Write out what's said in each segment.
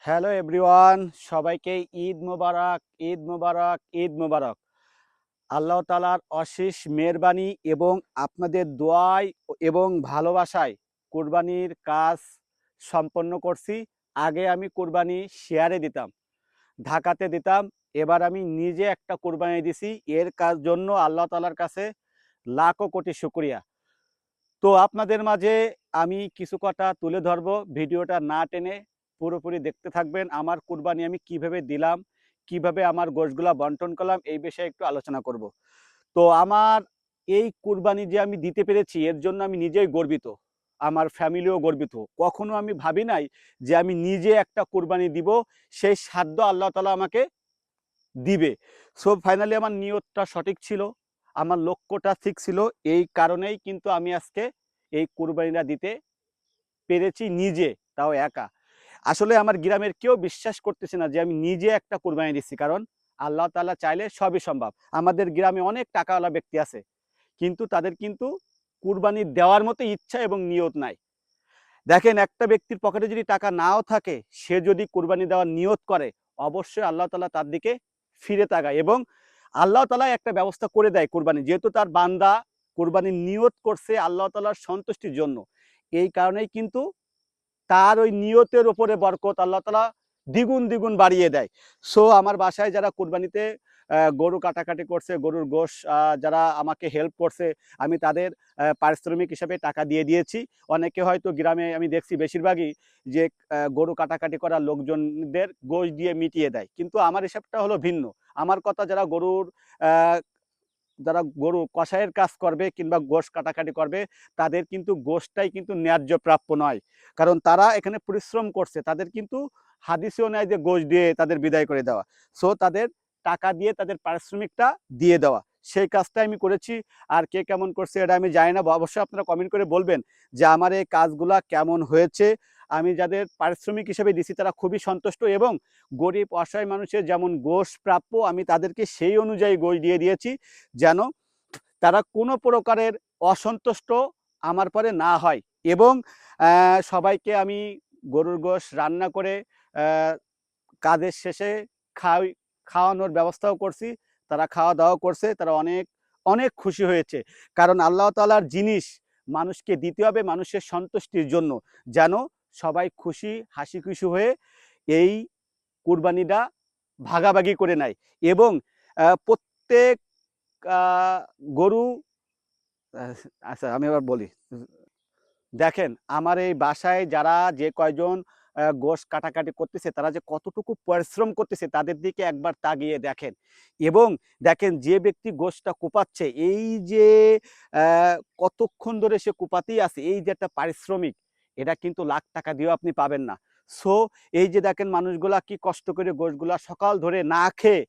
Hello everyone, সবাইকে ঈদ মোবারক, ঈদ মোবারক, ঈদ মোবারক। আল্লাহ তাআলার অশেষ মেহেরবানি এবং আপনাদের দোয়ায় এবং ভালোবাসায় কুরবানির কাজ সম্পন্ন করছি। আগে আমি কুরবানি শেয়ারে দিতাম, ঢাকাতে দিতাম। এবার আমি নিজে একটা কুরবানি দিছি। এর কাজ জন্য আল্লাহ তাআলার কাছে লাখো কোটি শুকরিয়া। তো আপনাদের মাঝে আমি কিছু কথা তুলে ধরবো, ভিডিওটা না টেনে পুরোপুরি দেখতে থাকবেন। আমার কুরবানি আমি কিভাবে দিলাম, কিভাবে আমার গোশগুলা বন্টন করলাম, এই বিষয়ে একটু আলোচনা করব। তো আমার এই কুরবানি যে আমি দিতে পেরেছি এর জন্য আমি নিজেই গর্বিত, আমার ফ্যামিলিও গর্বিত। কখনো আমি ভাবি নাই যে আমি নিজে একটা কুরবানি দিব, সেই সাধ্য আল্লাহ তাআলা আমাকে দিবে। সো ফাইনালি আমার নিয়তটা সঠিক ছিল, আমার লক্ষ্যটা ঠিক ছিল। এই কারণেই কিন্তু আমি আজকে এই কুরবানিটা দিতে পেরেছি নিজে, তাও একা। আসলে আমার গ্রামের কেউ বিশ্বাস করতেছে না যে আমি নিজে একটা কুরবানি দিচ্ছি, কারণ আল্লাহ তাআলা চাইলে সবই সম্ভব। আমাদের গ্রামে অনেক টাকাওয়ালা ব্যক্তি আছে, কিন্তু তাদের কিন্তু কুরবানি দেওয়ার মতো ইচ্ছা এবং নিয়ত নাই। দেখেন, একটা ব্যক্তির পকেটে যদি টাকা নাও থাকে, সে যদি কুরবানি দেওয়ার নিয়ত করে, অবশ্যই আল্লাহ তাআলা তার দিকে ফিরে তাকায় এবং আল্লাহ তাআলা একটা ব্যবস্থা করে দেয় কুরবানি, যেহেতু তার বান্দা কুরবানির নিয়ত করছে আল্লাহ তাআলার সন্তুষ্টির জন্য। এই কারণেই কিন্তু তার ওই নিয়তের উপরে বরকত আল্লাহ তাআলা দ্বিগুণ দ্বিগুণ বাড়িয়ে দেয়। সো আমার বাসায় যারা কুরবানিতে গরু কাটাকাটি করছে, গরুর গোশ যারা আমাকে হেল্প করছে, আমি তাদের পারিশ্রমিক হিসাবে টাকা দিয়ে দিয়েছি। অনেকে হয়তো গ্রামে আমি দেখছি বেশিরভাগই যে গরু কাটাকাটি করা লোকজনদের গোশ দিয়ে মিটিয়ে দেয়। কিন্তু আমার হিসাবটা হলো ভিন্ন। আমার কথা, যারা গরু কষাইয়ের কাজ করবে কিংবা গোশ কাটাকাটি করবে, তাদের কিন্তু গোশটাই কিন্তু ন্যায্য প্রাপ্য নয়। কারণ তারা এখানে পরিশ্রম করছে, তাদের কিন্তু হাদিসেও নেয় যে গোশ দিয়ে তাদের বিদায় করে দেওয়া। সো তাদের টাকা দিয়ে তাদের পারিশ্রমিকটা দিয়ে দেওয়া, সেই কাজটাই আমি করেছি। আর কে কেমন করছে এটা আমি জানি না, অবশ্যই আপনারা কমেন্ট করে বলবেন যে আমার এই কাজগুলা কেমন হয়েছে। আমি যাদের পারিশ্রমিক হিসেবে দিছি তারা খুবই সন্তুষ্ট এবং গরিব অসহায় মানুষের যেমন গোশ প্রাপ্য, আমি তাদেরকে সেই অনুযায়ী গোশ দিয়ে দিয়েছি, যেন তারা কোনো প্রকারের অসন্তুষ্ট আমার পরে না হয়। এবং সবাইকে আমি গরুর গোশ রান্না করে কাজের শেষে খাওয়াই খাওয়ানোর ব্যবস্থাও করছি। তারা খাওয়া দাওয়া করছে, তারা অনেক অনেক খুশি হয়েছে। কারণ আল্লাহ তাআলার জিনিস মানুষকে দিতে হবে মানুষের সন্তুষ্টির জন্য, যেন সবাই খুশি হাসি খুশি হয়ে এই কুরবানিটা ভাগাভাগি করে নেয়। এবং প্রত্যেক গরু, আচ্ছা আমি আবার বলি, দেখেন আমার এই বাসায় যারা যে কয়জন গোশ কাটাকাটি করতেছে, তারা যে কতটুকু পরিশ্রম করতেছে তাদের দিকে একবার তাকিয়ে দেখেন। এবং দেখেন, যে ব্যক্তি গোশটা কোপাচ্ছে, এই যে কতক্ষণ ধরে সে কোপাতেই আছে, এই যে একটা পারিশ্রমিক, এটা কিন্তু লাখ টাকা দিয়েও আপনি পাবেন না। সো এই যে দেখেন মানুষগুলা কি কষ্ট করে গোশগুলা সকাল ধরে না খেয়ে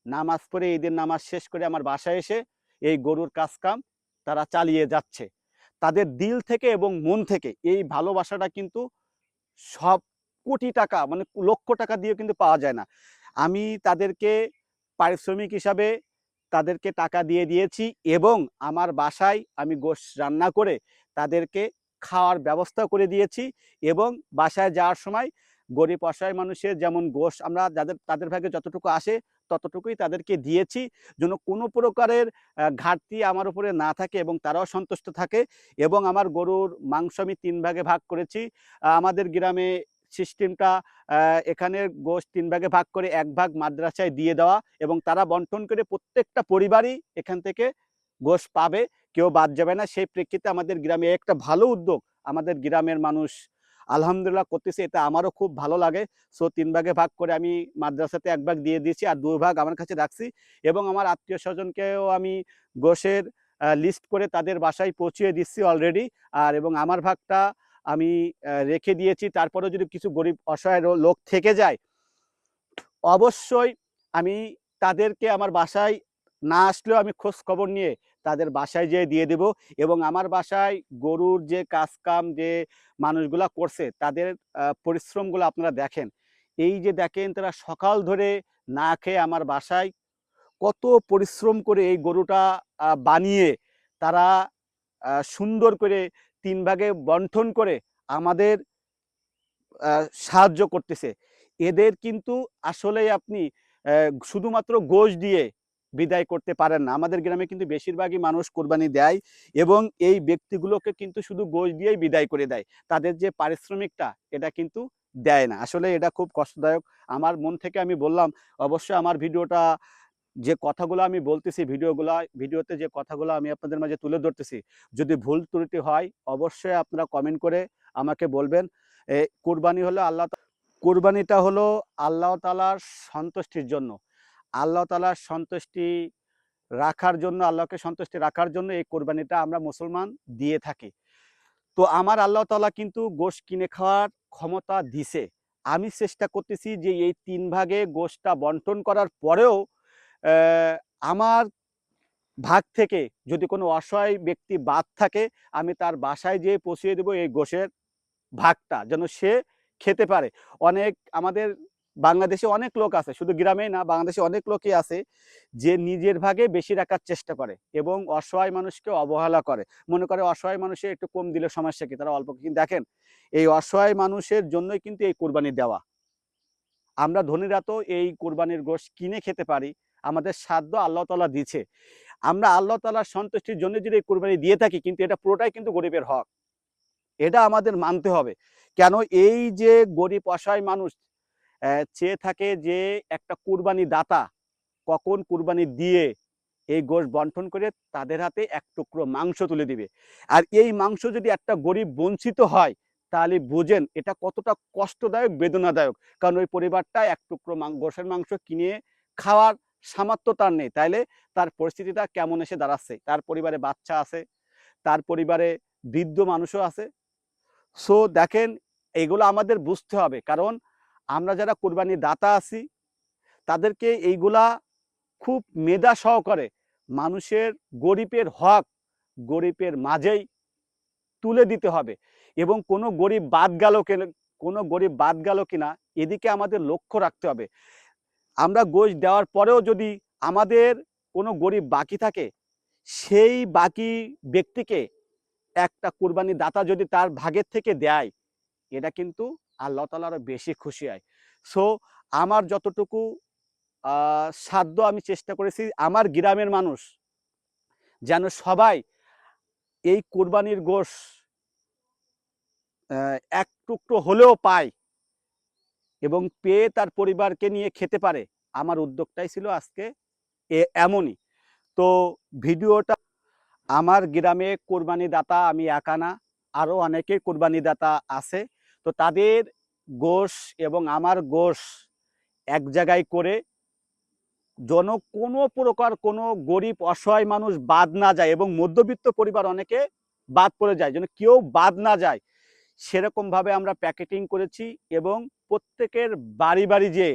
নামাজ পড়ে, ঈদের নামাজ শেষ করে আমার বাসায় এসে এই গরুর কাজ কাম তারা চালিয়ে যাচ্ছে। তাদের দিল থেকে এবং মন থেকে এই ভালোবাসাটা কিন্তু সব কোটি টাকা, মানে লক্ষ টাকা দিয়ে কিন্তু পাওয়া যায় না। আমি তাদেরকে পারিশ্রমিক হিসাবে তাদেরকে টাকা দিয়ে দিয়েছি এবং আমার বাসায় আমি গোশ রান্না করে তাদেরকে খাওয়ার ব্যবস্থা করে দিয়েছি। এবং বাসায় যাওয়ার সময় গরিব অসহায় মানুষের যেমন গোশ আমরা তাদের ভাগে যতটুকু আসে ততটুকুই তাদেরকে দিয়েছি, যেন কোনো প্রকারের ঘাটতি আমার উপরে না থাকে এবং তারাও সন্তুষ্ট থাকে। এবং আমার গরুর মাংস আমি ৩ ভাগে ভাগ করেছি। আমাদের গ্রামে সিস্টেমটা, এখানে গোশত ৩ ভাগে ভাগ করে ১ ভাগ মাদ্রাসায় দিয়ে দেওয়া এবং তারা বন্টন করে প্রত্যেকটা পরিবারই এখান থেকে গোশ পাবে, কেউ বাদ যাবে না। সেই প্রেক্ষিতে আমাদের গ্রামে একটা ভালো উদ্যোগ আমাদের গ্রামের মানুষ আলহামদুলিল্লাহ করতেছে, এটা আমারও খুব ভালো লাগে। সো ৩ ভাগে ভাগ করে আমি মাদ্রাসাতে ১ ভাগ দিয়ে দিয়েছি আর ২ ভাগ আমার কাছে রাখছি। এবং আমার আত্মীয় স্বজনকেও আমি গোশের লিস্ট করে তাদের বাসায় পৌঁছিয়ে দিচ্ছি অলরেডি। আর এবং আমার ভাগটা আমি রেখে দিয়েছি। তারপরেও যদি কিছু গরিব অসহায় লোক থেকে যায়, অবশ্যই আমি তাদেরকে আমার বাসায় না আসলেও আমি খোঁজ খবর নিয়ে তাদের বাসায় যেয়ে দিয়ে দেব। এবং আমার বাসায় গরুর যে কাজ কাম যে মানুষগুলা করছে, তাদের পরিশ্রমগুলো আপনারা দেখেন। এই যে দেখেন, তারা সকাল ধরে না খেয়ে আমার বাসায় কত পরিশ্রম করে এই গরুটা বানিয়ে তারা সুন্দর করে ৩ ভাগে বন্টন করে আমাদের সাহায্য করতেছে, এদের কিন্তু আসলেই আপনি শুধুমাত্র গোশ দিয়ে বিদায় করতে পারেন না। আমাদের গ্রামে কিন্তু বেশিরভাগই মানুষ কোরবানি দেয় এবং এই ব্যক্তিগুলোকে কিন্তু শুধু গোশ দিয়েই বিদায় করে দেয়। তাদের যে পারিশ্রমিকটা এটা কিন্তু দেয় না। আসলে এটা খুব কষ্টদায়ক। আমার মন থেকে আমি বললাম, অবশ্যই আমার ভিডিওটা যে কথাগুলো আমি বলতেছি ভিডিওতে যে কথাগুলো আমি আপনাদের মাঝে তুলে ধরতেছি, যদি ভুল ত্রুটি হয় অবশ্যই আপনারা কমেন্ট করে আমাকে বলবেন। কুরবানি হলো কুরবানিটা হলো আল্লাহ তাআলার সন্তুষ্টির জন্য। আল্লাহ তাআলার সন্তুষ্টি আল্লাহকে সন্তুষ্টি রাখার জন্য এই কোরবানিটা আমরা মুসলমান দিয়ে থাকি। তো আমার আল্লাহ তাআলা কিন্তু গোশত কিনে খাওয়ার ক্ষমতা দিছে। আমি চেষ্টা করতেছি যে এই ৩ ভাগে গোশতটা বন্টন করার পরেও আমার ভাগ থেকে যদি কোনো অসহায় ব্যক্তি বাদ থাকে, আমি তার বাসায় যেয়ে পৌঁছিয়ে দেব এই গোশের ভাগটা, যেন সে খেতে পারে। আমাদের বাংলাদেশে অনেক লোক আছে, শুধু গ্রামেই না, বাংলাদেশে অনেক লোকই আছে যে নিজের ভাগে বেশি রাখার চেষ্টা করে এবং অসহায় মানুষকে অবহেলা করে। মনে করে অসহায় মানুষের একটু কম দিলে সমস্যা কি, তারা অল্প। কিন্তু দেখেন, এই অসহায় মানুষের জন্যই কিন্তু এই কোরবানি দেওয়া। আমরা ধনীরা তো এই কোরবানির গোশত কিনে খেতে পারি, আমাদের সাধ্য আল্লাহ তাআলা দিয়েছে। আমরা আল্লাহ তাআলার সন্তুষ্টির জন্য যদি এই কোরবানি দিয়ে থাকি, কিন্তু এটা পুরোটাই কিন্তু গরিবের হক। এটা আমাদের মানতে হবে। কেন, এই যে গরিব অসহায় মানুষ চেয়ে থাকে যে একটা কুরবানি দাতা কখন কুরবানি দিয়ে এই গোশত বন্টন করে তাদের হাতে এক টুকরো মাংস তুলে দিবে। আর এই মাংস যদি একটা গরিব বঞ্চিত হয়, তাহলে বুঝেন এটা কতটা কষ্টদায়ক, বেদনাদায়ক। কারণ ওই পরিবারটা এক টুকরো গোশের মাংস কিনে খাওয়ার সামর্থ্য তার নেই। তাইলে তার পরিস্থিতিটা কেমন এসে দাঁড়াচ্ছে? তার পরিবারে বাচ্চা আছে, তার পরিবারে বৃদ্ধ মানুষও আছে। সো দেখেন, এগুলো আমাদের বুঝতে হবে। কারণ আমরা যারা কোরবানির দাতা আছি, তাদেরকে এইগুলা খুব মেধা সহকারে মানুষের গরিবের হক গরিবের মাঝেই তুলে দিতে হবে। এবং কোনো গরিব বাদ গেল কিনা এদিকে আমাদের লক্ষ্য রাখতে হবে। আমরা গোশত দেওয়ার পরেও যদি আমাদের কোনো গরিব বাকি থাকে, সেই বাকি ব্যক্তিকে একটা কুরবানির দাতা যদি তার ভাগের থেকে দেয়, এটা কিন্তু আল্লাহ তাআলা আরো বেশি খুশি হয়। সো আমার যতটুকু সাধ্য আমি চেষ্টা করেছি আমার গ্রামের মানুষ যেন সবাই এই কোরবানির গোশত এক টুকরো হলেও পায় এবং পেয়ে তার পরিবারকে নিয়ে খেতে পারে। আমার উদ্যোগটাই ছিল আজকে এমনই। তো ভিডিওটা, আমার গ্রামে কোরবানি দাতা আমি একা না, আরও অনেকে কোরবানি দাতা আছে। তো তাদের গোশত এবং আমার গোশত এক জায়গায় করে যেন কোনো প্রকার কোনো গরিব অসহায় মানুষ বাদ না যায় এবং মধ্যবিত্ত পরিবার অনেকে বাদ পড়ে যায়, যেন কেউ বাদ না যায়, সেরকমভাবে আমরা প্যাকেটিং করেছি এবং প্রত্যেকের বাড়ি বাড়ি যেয়ে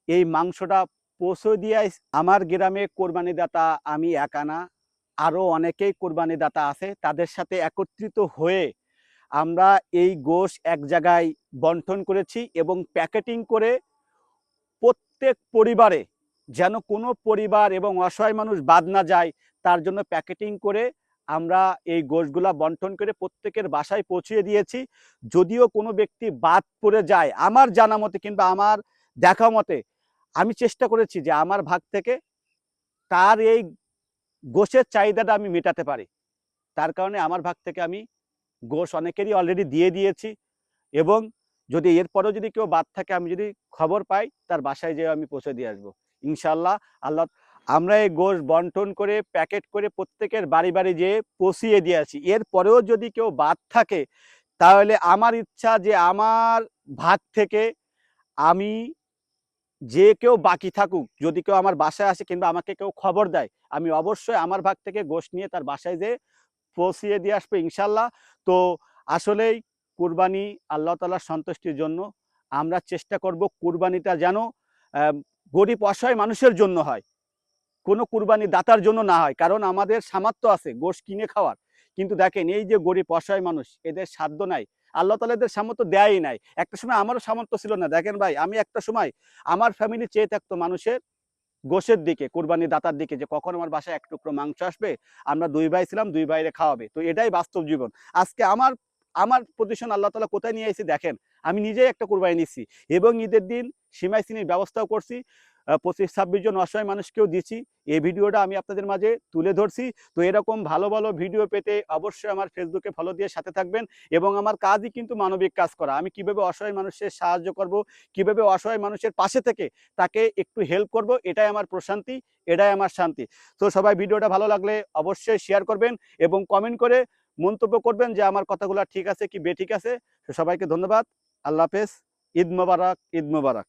এই মাংসটা পৌঁছে দিয়ে আমার গ্রামে কোরবানি দাতা আমি একা না, আরও অনেকেই কোরবানি দাতা আছে। তাদের সাথে একত্রিত হয়ে আমরা এই গোশত এক জায়গায় বন্টন করেছি এবং প্যাকেটিং করে প্রত্যেক পরিবারে যেন কোনো পরিবার এবং অসহায় মানুষ বাদ না যায়, তার জন্য প্যাকেটিং করে আমরা এই গোশতগুলা বন্টন করে প্রত্যেকের বাসায় পৌঁছিয়ে দিয়েছি। যদিও কোনো ব্যক্তি বাদ পড়ে যায়, আমার জানা মতে কিংবা আমার দেখা মতে, আমি চেষ্টা করেছি যে আমার ভাগ থেকে তার এই গোশের চাহিদাটা আমি মেটাতে পারি। তার কারণে আমার ভাগ থেকে আমি গোশ অনেকেরই অলরেডি দিয়ে দিয়েছি এবং যদি এরপরেও যদি কেউ বাদ থাকে, আমি যদি খবর পাই, তার বাসায় যেয়ে আমি পৌঁছে দিয়ে আসবো ইনশাল্লাহ। আল্লাহ, আমরা এই গোশ বন্টন করে প্যাকেট করে প্রত্যেকের বাড়ি বাড়ি যেয়ে পৌঁছিয়ে দিয়ে আসি। এরপরেও যদি কেউ বাদ থাকে, তাহলে আমার ইচ্ছা যে আমার ভাগ থেকে আমি, যে কেউ বাকি থাকুক, যদি কেউ আমার বাসায় আসে কিংবা আমাকে কেউ খবর দেয়, আমি অবশ্যই আমার ভাগ থেকে গোশত নিয়ে তার বাসায় যেয়ে পৌঁছিয়ে দিয়ে আসবো ইনশাল্লাহ। তো আসলেই কুরবানি আল্লাহ তাআলার সন্তুষ্টির জন্য। আমরা চেষ্টা করব কুরবানিটা যেন গরিব অসহায় মানুষের জন্য হয়, কোনো কুরবানি দাতার জন্য না হয়। কারণ আমাদের সামর্থ্য আছে গোশত কিনে খাওয়ার, কিন্তু দেখেন এই যে গরিব অসহায় মানুষ, এদের সাধ্য নাই, আল্লাহ তাআলা এদের সামর্থ্য দেয়ই নাই। একটা সময় আমারও সামর্থ্য ছিল না। দেখেন ভাই, আমি একটা সময় আমার ফ্যামিলি চেয়ে থাকতো মানুষের গোশের দিকে, কুরবানি দাতার দিকে, যে কখন আমার বাসায় এক টুকরো মাংস আসবে, আমরা 2 ভাই ছিলাম, 2 ভাইরে খাওয়াবে। তো এটাই বাস্তব জীবন। আজকে আমার আমার পজিশন আল্লাহ তাআলা কোথায় নিয়ে এসেছে দেখেন। আমি নিজেই একটা কুরবানি নিচ্ছি এবং ঈদের দিন সিমাই চিনির ব্যবস্থাও করছি। 25-26 জন অসহায় মানুষকেও দিচ্ছি। এই ভিডিওটা আমি আপনাদের মাঝে তুলে ধরছি। তো এরকম ভালো ভালো ভিডিও পেতে অবশ্যই আমার ফেসবুকে ফলো দিয়ে সাথে থাকবেন এবং আমার কাজই কিন্তু মানবিক কাজ করা। আমি কিভাবে অসহায় মানুষের সাহায্য করব, কিভাবে অসহায় মানুষের পাশে থেকে তাকে একটু হেল্প করব, এটাই আমার প্রশান্তি, এটাই আমার শান্তি। তো সবাই ভিডিওটা ভালো লাগলে অবশ্যই শেয়ার করবেন এবং কমেন্ট করে মন্তব্য করবেন যে আমার কথাগুলো ঠিক আছে কি বেঠিক আছে। তো সবাইকে ধন্যবাদ। আল্লাহ হাফেজ। ঈদ মোবারক, ঈদ মোবারক।